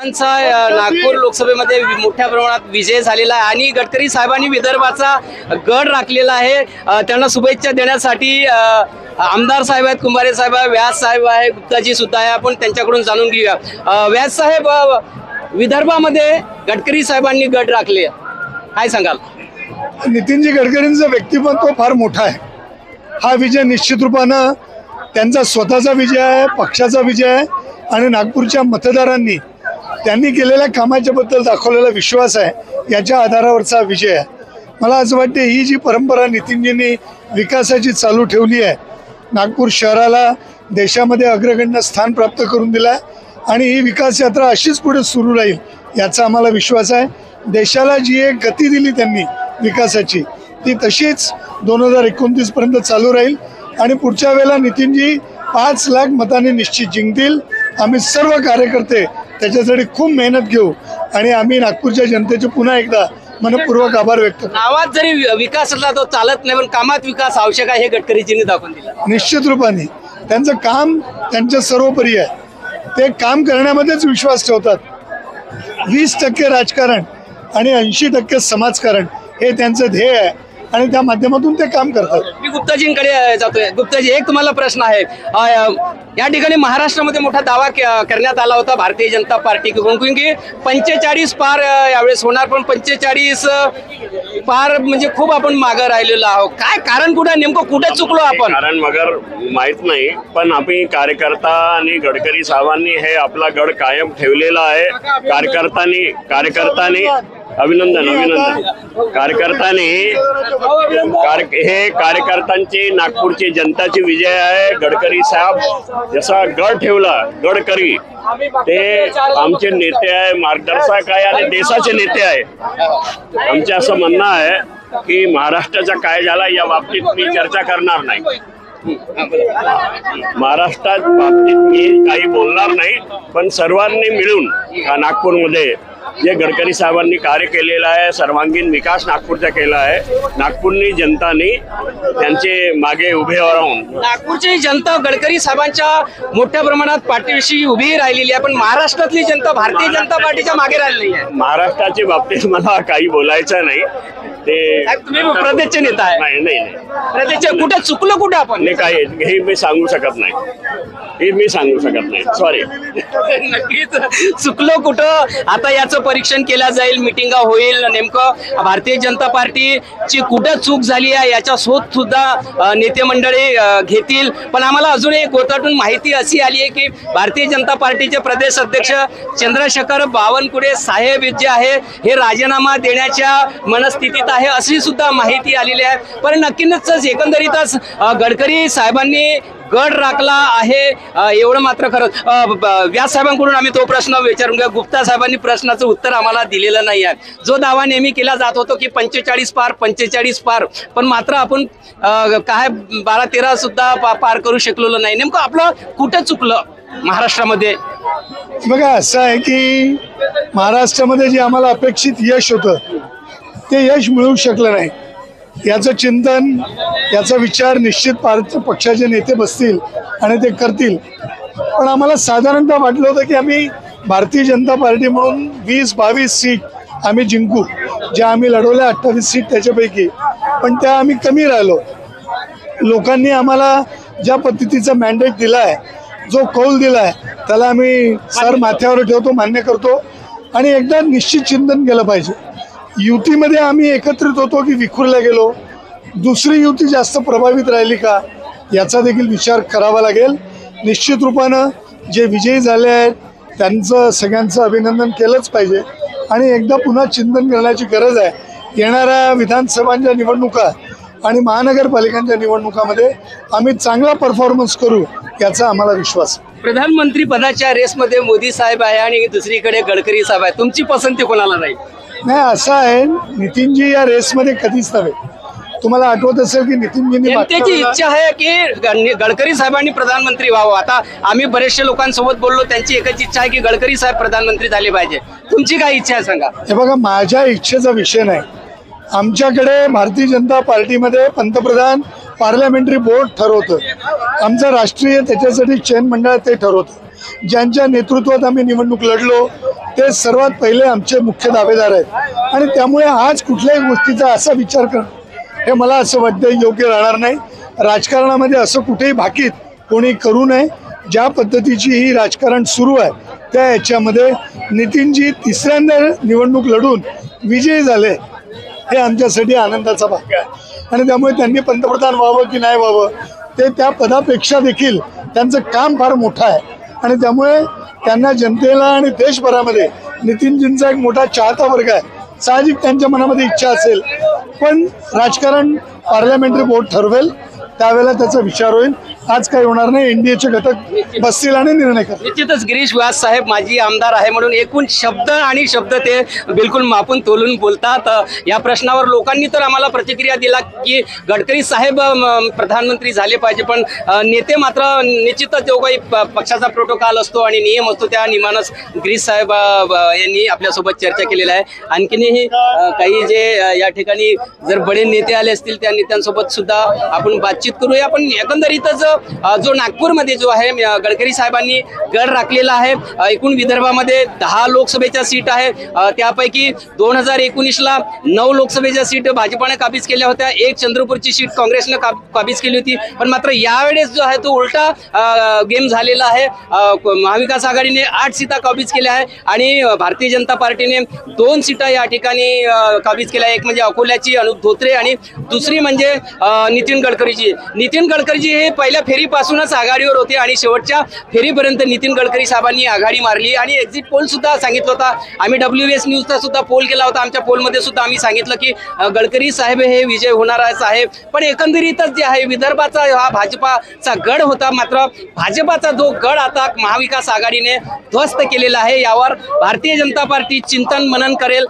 नागपूर लोकसभेमध्ये मोठ्या प्रमाणात विजय झालेला आहे आणि गडकरी साहेबांनी विदर्भाचा गड राखलेला आहे। त्यांना शुभेच्छा देण्यासाठी आमदार साहेब आहेत, कुंभारे साहेब आहे, व्यास साहेब आहे, गुप्ताजी सुद्धा आहे। आपण त्यांच्याकडून जाणून घेऊया। व्यास साहेब, विदर्भामध्ये गडकरी साहेबांनी गड राखले, काय सांगाल? नितीनजी गडकरींचं व्यक्तिमत्व फार मोठं आहे। हा विजय निश्चित रूपानं त्यांचा स्वतःचा विजय आहे, पक्षाचा विजय आहे आणि नागपूरच्या मतदारांनी त्यांनी केलेल्या कामाच्या बद्दल दाखवलेला विश्वास आहे, याच्या आधारावरचा विजय आहे। मला असं वाटते ही जी परंपरा नितीनजींनी विकासाची चालू ठेवली आहे, नागपूर शहराला देशामध्ये अग्रगण्य स्थान प्राप्त करून दिलं आहे आणि ही विकास यात्रा अशीच पुढे सुरू राहील याचा आम्हाला विश्वास आहे। देशाला जी एक गती दिली त्यांनी विकासाची, ती तशीच 2029 पर्यंत चालू राहील आणि पुढच्या वेळेला नितीनजी 5 लाख मतांनी निश्चित जिंकतील। आम्ही सर्व कार्यकर्ते त्याच्यासाठी खूप मेहनत घेऊ आणि आम्ही नागपूरच्या जनतेचे पुन्हा एकदा मनपूर्वक आभार व्यक्त करतो। नावात जरी विकास असला तो चालत नाही, पण कामात विकास आवश्यक आहे हे गडकरीजींनी दाखवून दिलं। निश्चित रूपाने त्यांचं काम त्यांच्या सर्वोपरी आहे, ते काम करण्यामध्येच विश्वास ठेवतात। 20% राजकारण आणि 80% समाजकारण हे त्यांचं ध्येय आहे आणि त्या माध्यमातून ते काम करतात। मी गुप्ताजींकडे जातोय। गुप्ताजी, एक तुम्हाला प्रश्न आहे। या ठिकाणी महाराष्ट्रामध्ये मोठा दावा करण्यात आला होता भारतीय जनता पार्टीकडून की 45 पार यावेळेस होणार, पण 45 पार म्हणजे खूप आपण मागे राहिलेलो आहोत। काय कारण, कुठे नेमकं कुठे चुकलो आपण? कारण मगर माहित नाही, पण आम्ही कार्यकर्ता आणि गडकरी साहेबांनी हे आपला गड कायम ठेवलेला आहे। कार्यकर्त्यांनी अभिनंदन कार्यकर्त्यांची नागपूरची जनताची विजय आहे। गडकरी साहेब जसा गड ठेवला, गडकरी ते आमचे नेते आहे, मार्गदर्शक आहे आणि देशाचे नेते आहे। आमचे असं म्हणणं आहे की महाराष्ट्राचा काय झाला या बाबतीत मी चर्चा करणार नाही। महाराष्ट्रात बाबतीत मी काही बोलणार नाही, पण सर्वांनी मिळून नागपूरमध्ये जे गडकरी साहेबांनी कार्य केलेलं आहे, सर्वांगीण विकास नागपूरचा केला आहे। नागपूरनी जनतानी त्यांचे मागे उभे राहून, नागपूरची जनता गडकरी साहेबांच्या मोठ्या प्रमाणात पाठीशी उभी राहिलेली आहे, पण महाराष्ट्रातली जनता भारतीय जनता पार्टीच्या मागे राहिलेली आहे। महाराष्ट्राच्या बाबतीत मला काही बोलायचं नाही। ते तुम्ही प्रदेशचे नेता आहे? नाही, प्रदेशचे कुठे चुकलं, कुठे आपण? काय हे मी सांगू शकत नाही, सॉरी। नक्कीच चुकलो कुठं, आता याचं परीक्षण केलं जाईल, मिटिंगा होईल, नेमकं भारतीय जनता पार्टीची कुठं चूक झाली आहे याचा शोध सुद्धा नेते मंडळी घेतील। पण आम्हाला अजून एक गोताटून माहिती अशी आली आहे की भारतीय जनता पार्टीचे प्रदेश अध्यक्ष चंद्रशेखर बावनकुळे साहेब जे आहे हे राजीनामा देण्याच्या मनस्थितीत आहे, अशी सुद्धा माहिती आलेली आहे। पण नक्कीच एकंदरीतच गडकरी साहेबांनी गड राखला आहे एवढं मात्र खरं। व्यास साहेबांकडून आम्ही तो प्रश्न विचारून घ्या। गुप्ता साहेबांनी प्रश्नाचं उत्तर आम्हाला दिलेलं नाही आहे। जो दावा नेहमी केला जात होतो की 45 पार, पण मात्र आपण काय 12-13 सुद्धा पार करू शकलो नाही। नेमकं आपलं कुठे चुकलं महाराष्ट्रामध्ये? बघा, असं आहे की महाराष्ट्रामध्ये जे आम्हाला अपेक्षित यश होतं ते यश मिळू शकलं नाही। याचं चिंतन, याचा विचार निश्चित पक्षाचे नेते बसतील आणि ते करतील। पण आम्हाला साधारणतः वाटलं होतं की आम्ही भारतीय जनता पार्टी म्हणून 20-22 सीट आम्ही जिंकू, ज्या आम्ही लढवल्या 28 सीट त्याच्यापैकी, पण त्या आम्ही कमी राहिलो। लोकांनी आम्हाला ज्या पद्धतीचा मॅन्डेट दिला आहे, जो कौल दिला आहे, त्याला आम्ही सर माथ्यावर ठेवतो, मान्य करतो आणि एकदा निश्चित चिंतन केलं पाहिजे। युतीमध्ये आम्ही एकत्रित होतो की विखुरल्या गेलो, दुसरी युती जास्त प्रभावित राहिली का, याचा देखील विचार करावा लागेल। निश्चित रूपानं जे विजयी झाले आहेत त्यांचं सगळ्यांचं अभिनंदन केलंच पाहिजे आणि एकदा पुन्हा चिंतन करण्याची गरज आहे। येणाऱ्या विधानसभांच्या निवडणुका आणि महानगरपालिकांच्या निवडणुकामध्ये आम्ही चांगला परफॉर्मन्स करू याचा आम्हाला विश्वास आहे। प्रधानमंत्री पदाच्या रेसमध्ये मोदी साहेब आहे आणि दुसरीकडे गडकरी साहेब आहे, तुमची पसंती कोणाला राहील? नाही, असं आहे, नितीनजी या रेसमध्ये कधीच नव्हे। तुम्हाला आठवत असेल की नितीनजींनी जनतेची इच्छा आहे की गडकरी साहेबांनी प्रधानमंत्री व्हावं। आता आम्ही बरेचशे लोकांसोबत बोललो, त्यांची एकच इच्छा आहे की गडकरी साहेब प्रधानमंत्री झाले पाहिजे। तुमची काय इच्छा आहे सांगा? हे बघा, माझ्या इच्छेचा विषय नाही। आमच्याकडे भारतीय जनता पार्टीमध्ये पंतप्रधान पार्लमेंटरी बोर्ड ठरवतं, आमचं राष्ट्रीय त्याच्यासाठी चयन मंडळ ते ठरवतं. ज्यांच्या नेतृत्वात आम्ही निवडणूक लढलो ते सर्वात पहिले आमचे मुख्य दावेदार आहेत. आणि त्यामुळे आज कुठल्याही गोष्टीचा असा विचार करणं हे मला असं वाटतं योग्य राहणार नाही. राजकारणामध्ये असं कुठेही भाकीत कोणी करू नये. ज्या पद्धतीची ही राजकारण सुरू आहे त्या याच्यामध्ये नितीनजी तिसऱ्यांदा निवडणूक लढून विजयी झाले हे आमच्यासाठी आनंदाचा भाग आहे. आणि त्यामुळे त्यांनी पंतप्रधान व्हावं की नाही व्हावं ते त्या पदापेक्षा देखील त्यांचं काम फार मोठं आहे. आणि त्यामुळे त्यांना जनतेला आणि देशभरामध्ये नितीनजींचा एक मोठा चाहता वर्ग आहे. साहजिक त्यांच्या मनामध्ये इच्छा असेल, पण राजकारण पार्लमेंटरी बोर्ड ठरवेल त्यावेळेला त्याचा विचार होईल. आज काही होणार नाही. एनडीएचे घटक बसतील आणि निर्णय करतील. निश्चितच गिरीश व्यास साहेब माजी आमदार आहे म्हणून एकूण शब्द आणि शब्द ते बिलकुल मापून तोलून बोलतात. या प्रश्नावर लोकांनी तर आम्हाला प्रतिक्रिया दिला की गडकरी साहेब प्रधानमंत्री झाले पाहिजे, पण नेते मात्र निश्चितच जो काही पक्षाचा प्रोटोकॉल असतो आणि नियम असतो त्या नियमानंच गिरीश साहेब यांनी आपल्यासोबत चर्चा केलेला आहे. आणखीनही काही जे या ठिकाणी जर बडे नेते आले असतील त्या नेत्यांसोबत सुद्धा आपण बातचीत करूया. पण एकंदरीतच जो नागपूरमध्ये जो आहे गडकरी साहेबांनी गड राखलेला आहे. एकूण विदर्भामध्ये 10 लोकसभेच्या सीट आहे, त्यापैकी 2019ला 9 लोकसभेच्या सीट भाजपाने काबीज केल्या होत्या. एक चंद्रपूरची सीट काँग्रेसने काबीज केली होती. पण मात्र यावेळेस जो आहे तो उलटा गेम झालेला आहे. महाविकास आघाडीने 8 सीटा काबीज केल्या आहे आणि भारतीय जनता पार्टीने 2 सीटा या ठिकाणी काबीज केल्या. एक म्हणजे अकोल्याची अनुप धोत्रे आणि दुसरी म्हणजे नितीन गडकरीजी हे पहिल्या फेरीपासूनच आघाडीवर होते आणि शेवटच्या फेरीपर्यंत नितीन गडकरी साहेबांनी आघाडी मारली. आणि एक्झिट पोल सुद्धा सांगितलं होता. आम्ही WS न्यूजचा सुद्धा पोल केला होता. आमच्या पोलमध्ये सुद्धा आम्ही सांगितलं की गडकरी साहेब हे विजय होणारच आहे. पण एकंदरीतच जे आहे विदर्भाचा हा भाजपाचा गड होता, मात्र भाजपाचा जो गड आता महाविकास आघाडीने ध्वस्त केलेला आहे. यावर भारतीय जनता पार्टी चिंतन मनन करेल.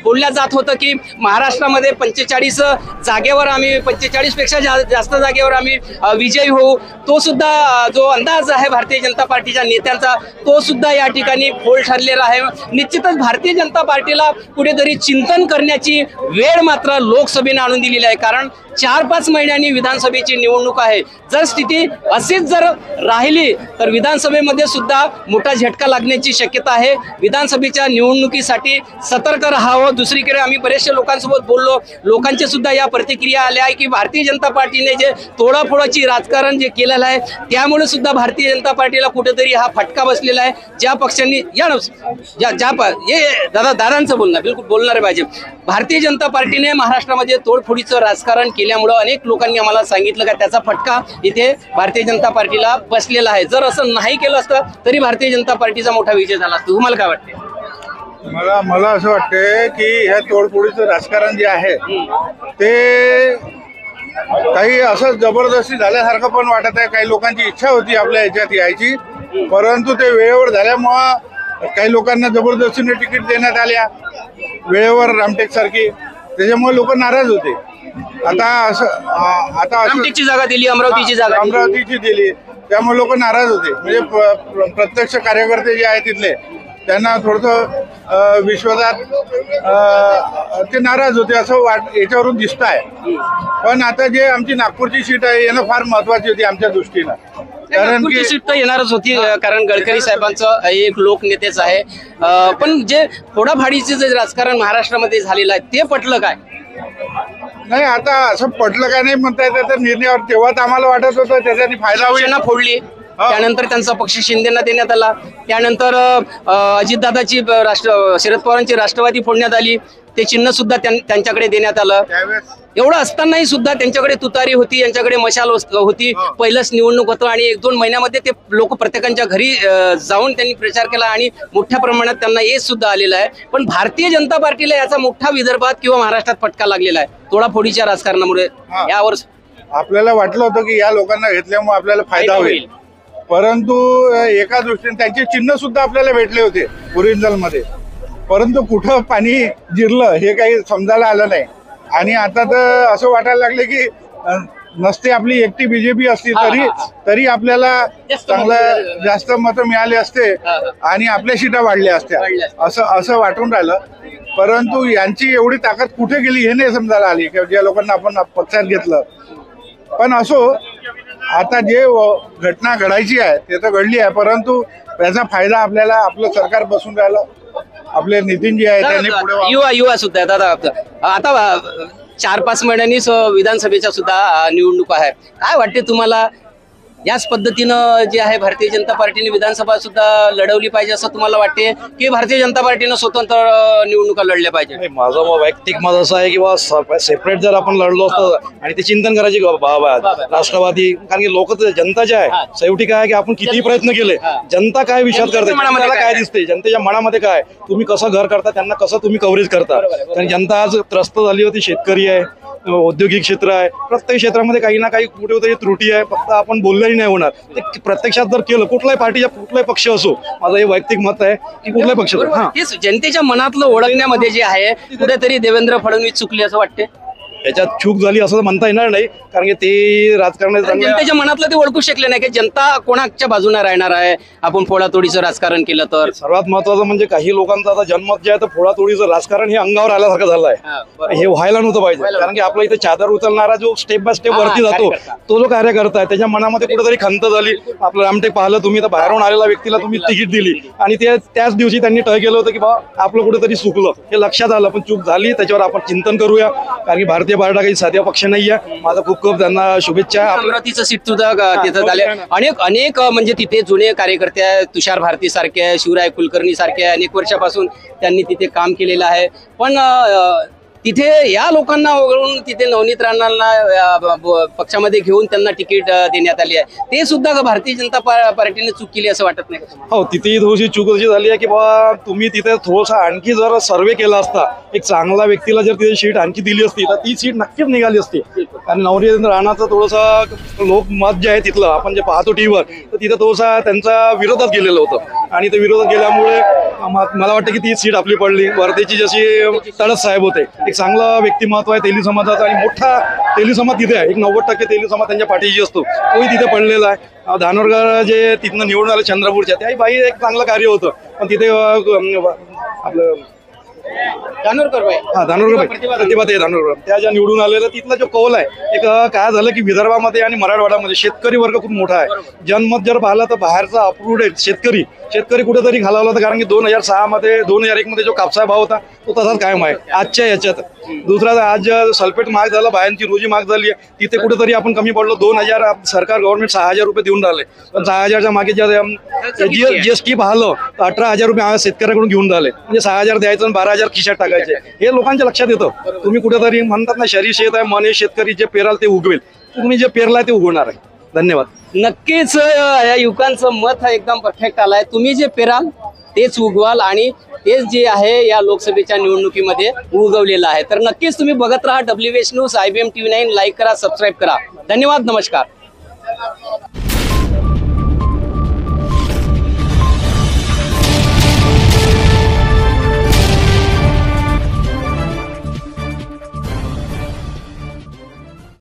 बोलल्या जात होतं की महाराष्ट्रामध्ये 45 जागेवर आम्ही 45 पेक्षा जास्त जागेवर आम्ही विजयी होऊ. तो सुद्धा जो अंदाज आहे भारतीय जनता पार्टीच्या नेत्यांचा तो सुद्धा या ठिकाणी फोल ठरलेला आहे. निश्चितच भारतीय जनता पार्टीला कुठेतरी चिंतन करण्याची वेळ मात्र लोकसभेने आणून दिलेली आहे. कारण 4-5 महिन्यांनी विधानसभेची निवडणूक आहे. जर स्थिती अशीच जर राहिली तर विधानसभेमध्ये सुद्धा मोठा झटका लागण्याची शक्यता आहे. विधानसभेच्या निवडणुकीसाठी सतर्क राहावं. दुसरीकडे आम्ही बरेचशा लोकांसोबत बोललो, लोकांचे सुद्धा या प्रतिक्रिया आल्या आहे की भारतीय जनता पार्टीने जे तोडाफोडाची राजकारण जे केलेलं आहे त्यामुळे सुद्धा भारतीय जनता पार्टीला कुठेतरी हा फटका बसलेला आहे. ज्या पक्षांनी दादांचं बोलणं बिलकुल बोलणार पाहिजे. भारतीय जनता पार्टीने महाराष्ट्रामध्ये तोडफोडीचं राजकारण केल्यामुळं अनेक लोकांनी आम्हाला सांगितलं का त्याचा फटका इथे भारतीय जनता पार्टीला बसलेला आहे. जर असं नाही केलं असतं तरी भारतीय जनता पार्टीचा मोठा विजय झाला असता. तुम्हाला काय वाटते? मला असं वाटतंय की ह्या तोडफोडीचं राजकारण जे आहे ते काही असं जबरदस्ती झाल्यासारखं पण वाटत आहे. काही लोकांची इच्छा होती आपल्या ह्याच्यात यायची, परंतु ते वेळेवर झाल्यामुळं काही लोकांना जबरदस्तीने तिकीट देण्यात आल्या वेळेवर, रामटेक सारखी. त्याच्यामुळे लोक नाराज होते. आता रामटेकची जागा दिली, अमरावतीची दिली, त्यामुळे लोक नाराज होते. म्हणजे प्रत्यक्ष कार्यकर्ते जे आहेत तिथले त्यांना थोडंसं विश्वासात ते नाराज होते असं याच्यावरून दिसत आहे. पण आता जे आमची नागपूरची सीट आहे येणं फार महत्वाची होती आमच्या दृष्टीनं. कारण की सीट तर येणारच होती, कारण गडकरी साहेबांचं एक लोकनेतेच आहे. पण जे फोडाफाडीचे जे राजकारण महाराष्ट्रामध्ये झालेलं आहे ते पटलं काय? नाही, आता असं पटलं काय नाही म्हणता येतं. तर निर्णयावर तेव्हाच आम्हाला वाटत होतं त्याच्याने फायदा होईल. फोडली, त्यानंतर त्यांचा पक्ष शिंदेना देण्यात आला. त्यानंतर अजितदादाची शरद पवारांची राष्ट्रवादी फोडण्यात आली. ते चिन्ह सुद्धा त्यांच्याकडे देण्यात आलं. एवढं असतानाही सुद्धा त्यांच्याकडे तुतारी होती, यांच्याकडे मशाल होती. पहिलंच निवडणूक होतं आणि 1-2 महिन्यामध्ये ते लोक प्रत्येकांच्या घरी जाऊन त्यांनी प्रचार केला आणि मोठ्या प्रमाणात त्यांना यश सुद्धा आलेलं आहे. पण भारतीय जनता पार्टीला याचा मोठा विदर्भात किंवा महाराष्ट्रात फटका लागलेला आहे तोडाफोडीच्या राजकारणामुळे. यावर आपल्याला वाटलं होतं की या लोकांना घेतल्यामुळे आपल्याला फायदा होईल, परंतु एका दृष्टीने त्यांचे चिन्ह सुद्धा आपल्याला भेटले होते ओरिजिनल मध्ये, परंतु कुठं पाणी जिरलं हे काही समजायला आलं नाही. आणि आता तर असं वाटायला लागले की नसते आपली एकटी बीजेपी असती तरी आपल्याला चांगलं जास्त मतं मिळाले असते आणि आपल्या सीटा वाढल्या असत्या असं वाटून राहिलं. परंतु यांची एवढी ताकद कुठे गेली हे नाही समजायला आली. ज्या लोकांना आपण पक्षात घेतलं पण असो, आता जे घटना घडायची आहे ते तर घडली आहे, परंतु याचा फायदा आपल्याला आपलं सरकार बसून राहिलं, आपले नितीनजी आहे त्यांनी पुढे युवा सुद्धा आहेत. आता 4-5 महिन्यांनी विधानसभेच्या सुद्धा निवडणूक आहे. काय वाटते तुम्हाला, याच पद्धतीनं जे आहे भारतीय जनता पार्टीने विधानसभा सुद्धा लढवली पाहिजे असं तुम्हाला वाटते, की भारतीय जनता पार्टीनं स्वतंत्र निवडणुका लढल्या पाहिजे? नाही, माझं वैयक्तिक मत असं आहे की बा सेपरेट जर आपण लढलो असतं आणि ते चिंतन करायची राष्ट्रवादी, कारण की लोक जनता जे आहे शेवटी काय आहे की आपण किती प्रयत्न केले, जनता काय विचार करते, मनामध्ये जनतेला काय दिसते, जनतेच्या मनामध्ये काय, तुम्ही कसं घर करता, त्यांना कसं तुम्ही कव्हरेज करता. कारण जनता आज त्रस्त झाली होती, शेतकरी आहे, औद्योगिक क्षेत्र आहे, प्रत्येक क्षेत्रामध्ये काही ना काही कुठेतरी त्रुटी आहे, फक्त आपण बोललंही नाही होणार. ते प्रत्यक्षात जर केलं, कुठल्याही पार्टीच्या कुठलाही पक्ष असो, माझं हे वैयक्तिक मत आहे की कुठलाही पक्ष हा तेच जनतेच्या मनातलं ओळखण्यामध्ये जे आहे कुठेतरी देवेंद्र फडणवीस चुकले असं वाटते. याच्यात चूक झाली असं तर म्हणता येणार नाही, कारण की ते राजकारणात जनतेच्या मनातलं ते ओळखू शकले नाही की जनता कोणाच्या बाजूने राहणार आहे. आपण फोडातोडीचं राजकारण केलं तर सर्वात महत्वाचं म्हणजे काही लोकांचा आता जन्मत जे आहे तर फोडातोडीचं राजकारण हे अंगावर आल्यासारखं झालं आहे. हे व्हायला नव्हतं पाहिजे, कारण की आपल्या इथे चादर उचलणारा जो स्टेप बाय स्टेप वरती जातो तो जो कार्यकर्ता आहे त्याच्या मनामध्ये कुठेतरी खंत झाली. आपलं रामटेक पाहिलं तुम्ही, तर बाहेरून आलेल्या व्यक्तीला तुम्ही तिकीट दिली आणि त्याच दिवशी त्यांनी तय केलं होतं की बा आपलं कुठेतरी चुकलं, हे लक्षात आलं. पण चूक झाली, त्याच्यावर आपण चिंतन करूया, कारण की भारतीय पार्टी काही साध्या पक्ष नाहीये. माझा खूप खूप त्यांना शुभेच्छा. अमरावतीचं सीट सुद्धा तिथं झाले. अनेक म्हणजे तिथे जुने कार्यकर्ते आहेत, तुषार भारती सारखे, शिवराय कुलकर्णी सारखे, अनेक वर्षापासून त्यांनी तिथे काम केलेलं आहे. पण तिथे या लोकांना वगळून तिथे नवनीत राणांना पक्षामध्ये घेऊन त्यांना तिकीट देण्यात आली आहे. ते सुद्धा भारतीय जनता पार्टीने चूक केली असं वाटत नाही का? हो, तिथेही थोडीशी चूक अशी झाली आहे की बाबा तुम्ही तिथे थोडासा आणखी जर सर्वे केला असता, एक चांगला व्यक्तीला जर तिथे सीट आणखी दिली असती तर ती सीट नक्कीच निघाली असती. आणि नवनीत राणाचं थोडंसं लोकमत जे आहे तिथलं आपण जे पाहतो टीव्हीवर, तर तिथं थोडासा त्यांचा विरोधात गेलेलं होतं आणि ते विरोधात गेल्यामुळे मला वाटतं की ती सीट आपली पडली. वर्धेची जशी तळस साहेब होते, एक चांगला व्यक्तिमत्व आहे तेली समाजाचा आणि मोठा तेली समाज तिथे आहे, एक 90% तेली समाज त्यांच्या पाठीशी असतो, तोही तिथे पडलेला आहे. धानोरकर जे तिथनं निवडून आले चंद्रपूरच्या, त्याही बाई एक चांगलं कार्य होतं, पण तिथे आपलं धानोरकर धानोरकर त्या ज्या निवडून आलेल्या तिथला जो कौल आहे, एक काय झालं की विदर्भामध्ये आणि मराठवाड्यामध्ये शेतकरी वर्ग खूप मोठा आहे. जनमत जर पाहिलं तर बाहेरचा अप्रूव्ड शेतकरी कुठेतरी खालावला होता, कारण की 2006 मध्ये 2001 मध्ये जो कापसा भाव होता तो तसाच कायम आहे आजच्या याच्यात. दुसरा, आज सल्फेट महाग झालं, बायांची रोजी महाग झाली आहे, तिथे कुठेतरी आपण कमी पडलो. 2000 सरकार गव्हर्नमेंट 6000 रुपये देऊन राहिले, पण 6000च्या मागे जीएसटी पाहिलं तर 18000 रुपये शेतकऱ्याकडून घेऊन राहिले. म्हणजे 6000 द्यायचं आणि 12000 खिशात टाकायचे, हे लोकांच्या लक्षात येतं. तुम्ही कुठेतरी म्हणतात ना, शहरी शेत आहे, मन शेतकरी जे पेराल ते उगवेल, तुम्ही जे पेरलाय ते उगवणार आहे. धन्यवाद. नक्कीच या युवकांचं मत हा एकदम परफेक्ट आलाय. तुम्ही जे पेराल तेच उगवाल आणि तेच जे आहे या लोकसभेच्या निवडणुकीमध्ये उगवलेलं आहे. तर नक्कीच तुम्ही बघत राहा WH news, IBM TV9, like करा, सबस्क्राईब करा. धन्यवाद, नमस्कार.